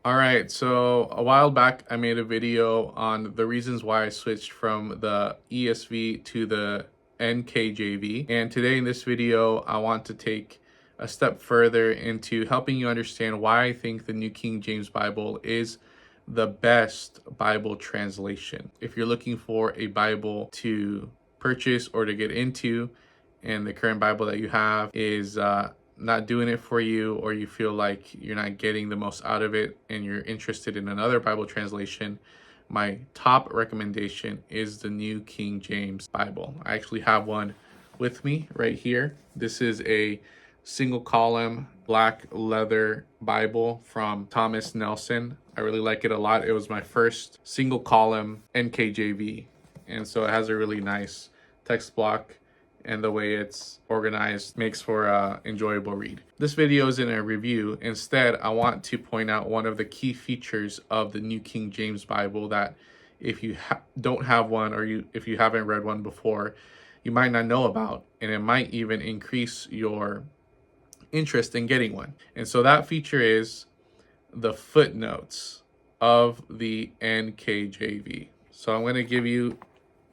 All right, so a while back I made a video on the reasons why I switched from the ESV to the NKJV. And today in this video, I want to take a step further into helping you understand why I think the New King James Bible is the best Bible translation. If you're looking for a Bible to purchase or to get into, and the current Bible that you have is not doing it for you, or you feel like you're not getting the most out of it and you're interested in another Bible translation, my top recommendation is the New King James Bible. I actually have one with me right here. This is a single column black leather Bible from Thomas Nelson. I really like it a lot. It was my first single column NKJV, and so it has a really nice text block, and the way it's organized makes for an enjoyable read. This video isn't a review. Instead, I want to point out one of the key features of the New King James Bible that if you don't have one, or if you haven't read one before, you might not know about, and it might even increase your interest in getting one. And so that feature is the footnotes of the NKJV. So I'm going to give you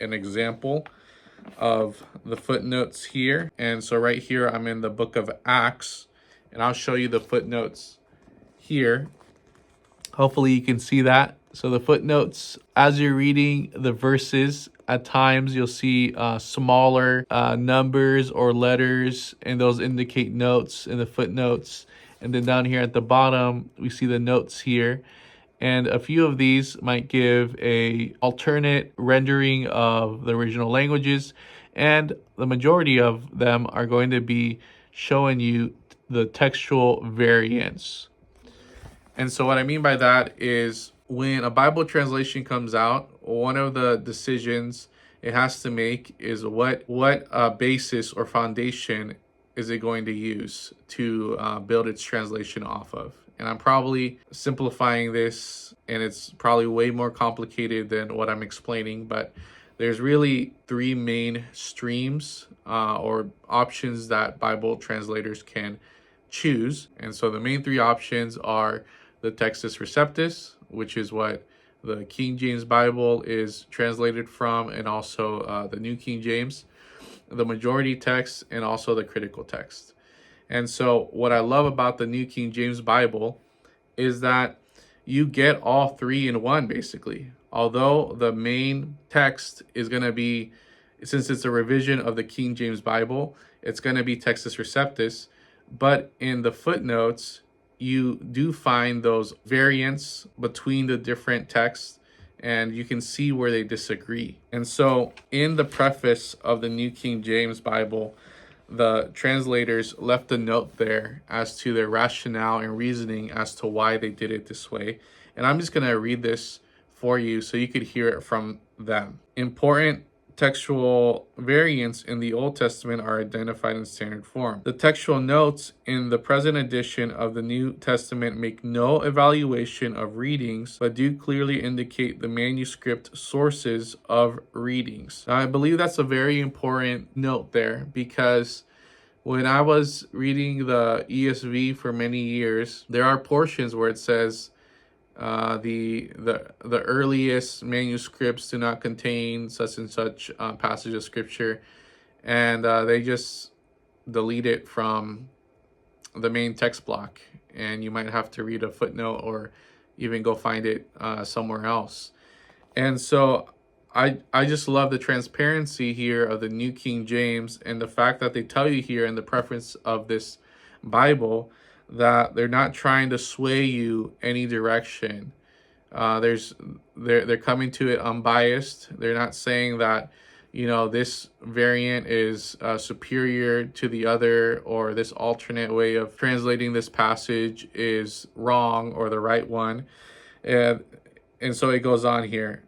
an example of the footnotes here. And so right here, I'm in the book of Acts, and I'll show you the footnotes here. Hopefully you can see that. So the footnotes, as you're reading the verses, at times you'll see smaller numbers or letters, and those indicate notes in the footnotes. And then down here at the bottom, we see the notes here. And a few of these might give a alternate rendering of the original languages, and the majority of them are going to be showing you the textual variants. And so what I mean by that is, when a Bible translation comes out, one of the decisions it has to make is what basis or foundation is it going to use to build its translation off of. And I'm probably simplifying this, and it's probably way more complicated than what I'm explaining, but there's really three main streams or options that Bible translators can choose. And so the main three options are the Textus Receptus, which is what the King James Bible is translated from, and also the New King James, the majority text, and also the critical text. And so what I love about the New King James Bible is that you get all three in one, basically. Although the main text is going to be, since it's a revision of the King James Bible, it's going to be Textus Receptus. But in the footnotes, you do find those variants between the different texts, and you can see where they disagree. And so in the preface of the New King James Bible, the translators left a note there as to their rationale and reasoning as to why they did it this way. And I'm just going to read this for you so you could hear it from them. Important textual variants in the Old Testament are identified in standard form. The textual notes in the present edition of the New Testament make no evaluation of readings, but do clearly indicate the manuscript sources of readings. Now, I believe that's a very important note there, because when I was reading the ESV for many years, there are portions where it says the earliest manuscripts do not contain such and such passage of scripture, and they just delete it from the main text block, and you might have to read a footnote or even go find it somewhere else. And so I just love the transparency here of the New King James, and the fact that they tell you here in the preface of this Bible that they're not trying to sway you any direction. They're coming to it unbiased. They're not saying that, this variant is superior to the other, or this alternate way of translating this passage is wrong or the right one. And so it goes on here.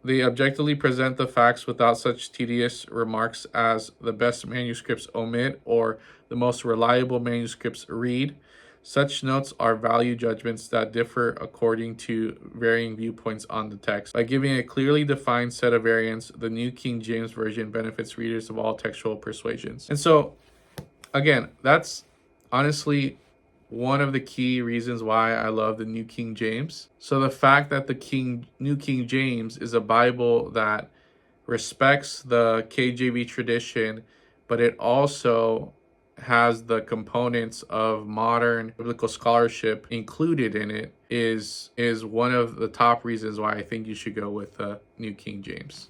They objectively present the facts without such tedious remarks as the best manuscripts omit or the most reliable manuscripts read. Such notes are value judgments that differ according to varying viewpoints on the text. By giving a clearly defined set of variants, the New King James Version benefits readers of all textual persuasions. And so, again, that's honestly one of the key reasons why I love the New King James. So the fact that the New King James is a Bible that respects the KJV tradition, but it also has the components of modern biblical scholarship included in it is one of the top reasons why I think you should go with the New King James.